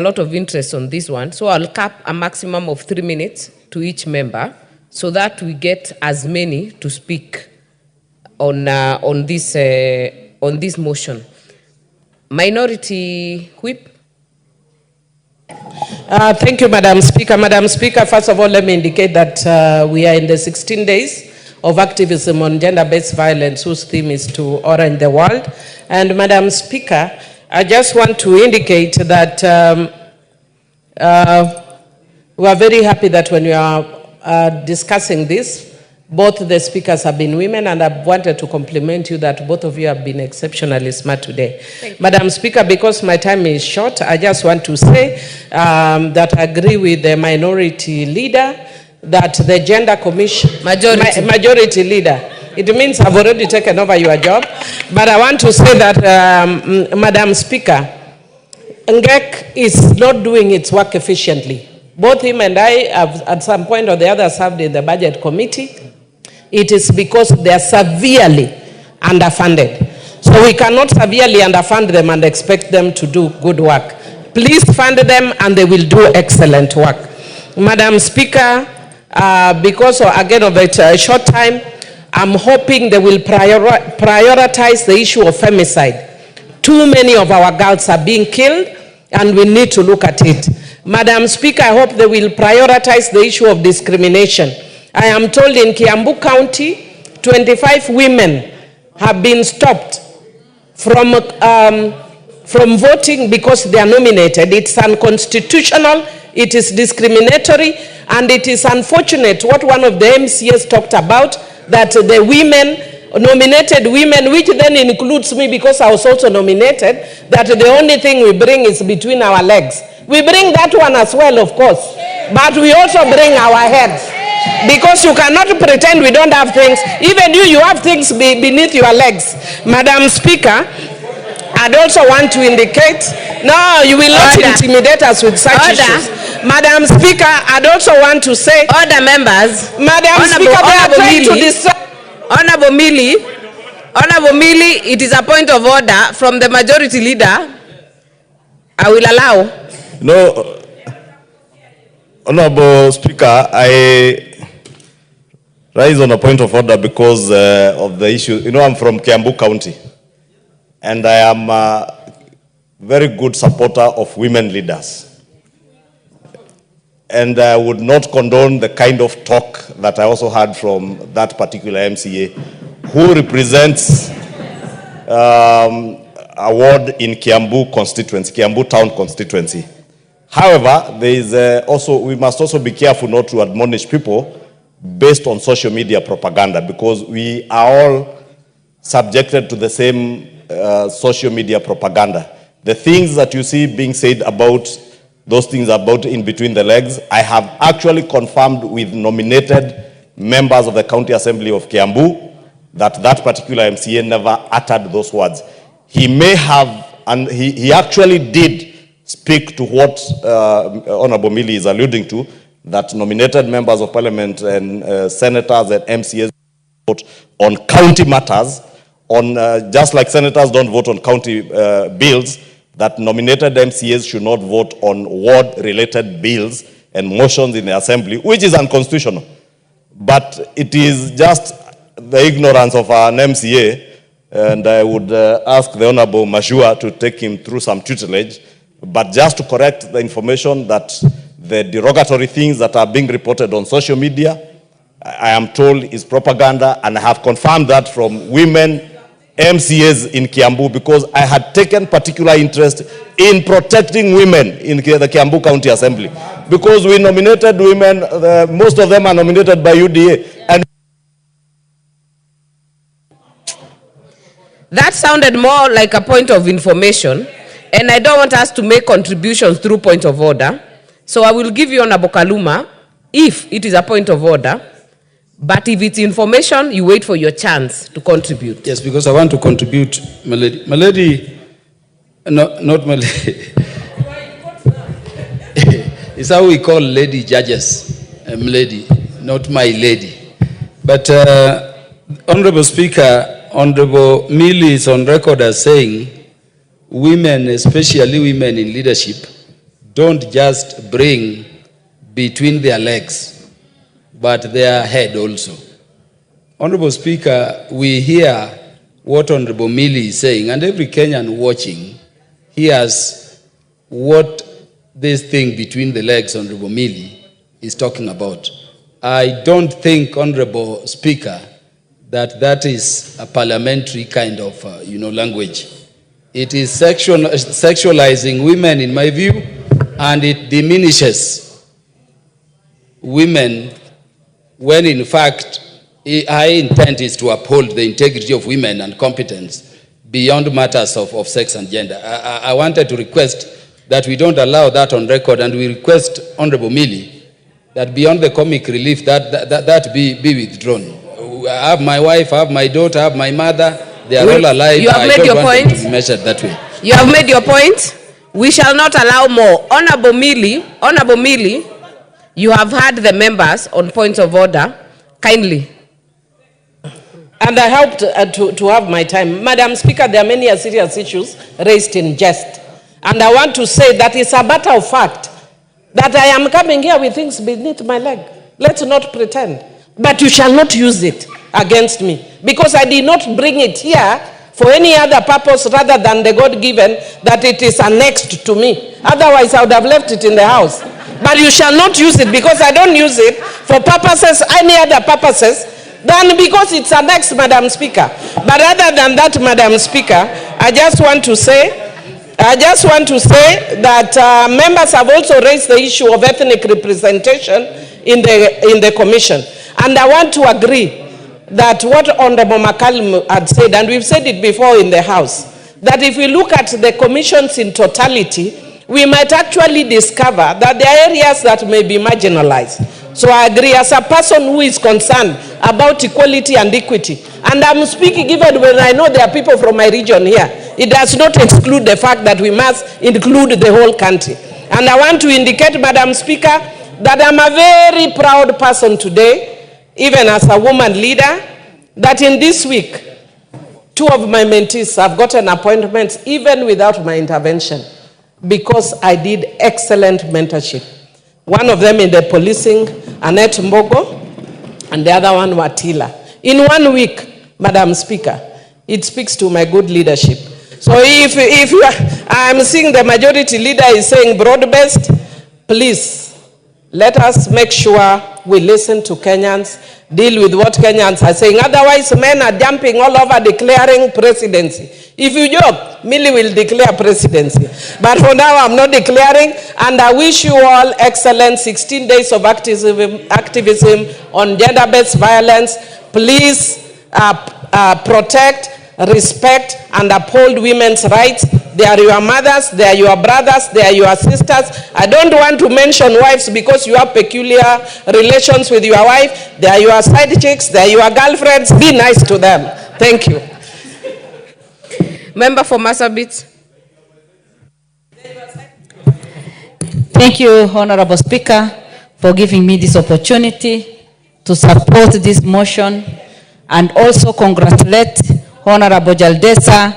a lot of interest on this one, so I'll cap a maximum of 3 minutes to each member so that we get as many to speak on this motion. Minority Whip. Thank you, Madam Speaker. Madam Speaker, first of all, let me indicate that we are in the 16 days of activism on gender-based violence, whose theme is to orange the world. And Madam Speaker, I just want to indicate that we are very happy that when we are discussing this, both the speakers have been women, and I wanted to compliment you that both of you have been exceptionally smart today. Madam Speaker, because my time is short, I just want to say that I agree with the minority leader that the gender commission, majority leader, it means I've already taken over your job, but I want to say that, Madam Speaker, NGEK is not doing its work efficiently. Both him and I have at some point or the other served in the budget committee. It is because they are severely underfunded. So we cannot severely underfund them and expect them to do good work. Please fund them and they will do excellent work. Madam Speaker, because again of a short time, I'm hoping they will prioritize the issue of femicide. Too many of our girls are being killed and we need to look at it. Madam Speaker, I hope they will prioritize the issue of discrimination. I am told in Kiambu County, 25 women have been stopped from voting because they are nominated. It's unconstitutional, it is discriminatory, and it is unfortunate what one of the MCAs talked about, that the women, nominated women, which then includes me because I was also nominated, that the only thing we bring is between our legs. We bring that one as well, of course, but we also bring our heads. Because you cannot pretend we don't have things. Even you have things beneath your legs. Madam Speaker, I'd also want to indicate, no, you will not intimidate us with such issues. Madam Speaker, I'd also want to say, order members. Madam Speaker, they are trying to destroy. Honorable Millie, it is a point of order from the majority leader. I will allow. No, Honorable Speaker, I rise on a point of order because of the issue. You know, I'm from Kiambu County, and I am a very good supporter of women leaders. And I would not condone the kind of talk that I also heard from that particular MCA, who represents a ward in Kiambu constituency, Kiambu town constituency. However, there is we must also be careful not to admonish people based on social media propaganda, because we are all subjected to the same social media propaganda. The things that you see being said about those things about in between the legs, I have actually confirmed with nominated members of the County Assembly of Kiambu that that particular MCA never uttered those words. He may have, and he actually did speak to what Honorable Millie is alluding to, that nominated members of parliament and senators and MCAs vote on county matters, on just like senators don't vote on county bills, that nominated MCAs should not vote on ward-related bills and motions in the assembly, which is unconstitutional. But it is just the ignorance of an MCA, and I would ask the Honorable Mashua to take him through some tutelage, but just to correct the information that the derogatory things that are being reported on social media, I am told is propaganda, and I have confirmed that from women MCAs in Kiambu, because I had taken particular interest in protecting women in the Kiambu County Assembly, because we nominated women, most of them are nominated by UDA. And that sounded more like a point of information, and I don't want us to make contributions through point of order. So I will give you Honorable Kaluma if it is a point of order. But if it's information, you wait for your chance to contribute. Yes, because I want to contribute, Millie. Millie, no, not Millie. It's how we call lady judges, Millie, not my lady. But Honorable Speaker, Honorable Millie is on record as saying women, especially women in leadership, don't just bring between their legs, but their head also. Honorable Speaker, we hear what Honorable Millie is saying, and every Kenyan watching hears what this thing between the legs, Honorable Millie, is talking about. I don't think, Honorable Speaker, that is a parliamentary kind of language. It is sexualizing women, in my view, and it diminishes women when, in fact, our intent is to uphold the integrity of women and competence beyond matters of sex and gender. I wanted to request that we don't allow that on record, and we request Honorable Millie that beyond the comic relief that be withdrawn. I have my wife, I have my daughter, I have my mother. They are all alive. You have made your point. To be measured that way. You have made your point. We shall not allow more. Honorable Millie, you have had the members on points of order. Kindly. And I hope to have my time. Madam Speaker, there are many serious issues raised in jest. And I want to say that it's a matter of fact that I am coming here with things beneath my leg. Let's not pretend. But you shall not use it against me, because I did not bring it here for any other purpose rather than the God-given that it is annexed to me. Otherwise, I would have left it in the house. But you shall not use it, because I don't use it for purposes, any other purposes, than because it's annexed, Madam Speaker. But other than that, Madam Speaker, I just want to say that members have also raised the issue of ethnic representation in the commission. And I want to agree that what Honorable McCallum had said, and we've said it before in the House, that if we look at the commissions in totality, we might actually discover that there are areas that may be marginalized. So I agree, as a person who is concerned about equality and equity, and I'm speaking even when I know there are people from my region here, it does not exclude the fact that we must include the whole country. And I want to indicate, Madam Speaker, that I'm a very proud person today, even as a woman leader, that in this week, 2 of my mentees have gotten appointments even without my intervention, because I did excellent mentorship. One of them in the policing, Annette Mbogo, and the other one, Watila. In 1 week, Madam Speaker, it speaks to my good leadership. So if you are, I'm seeing the majority leader is saying broad-based, please, let us make sure we listen to Kenyans, deal with what Kenyans are saying. Otherwise, men are jumping all over declaring presidency. If you joke, Millie will declare presidency. But for now, I'm not declaring, and I wish you all excellent 16 days of activism on gender-based violence. Please protect, respect, and uphold women's rights. They are your mothers, they are your brothers, they are your sisters. I don't want to mention wives because you have peculiar relations with your wife. They are your side chicks, they are your girlfriends. Be nice to them. Thank you. Member for Marsabit. Thank you, Honorable Speaker, for giving me this opportunity to support this motion, and also congratulate Honorable Jaldesa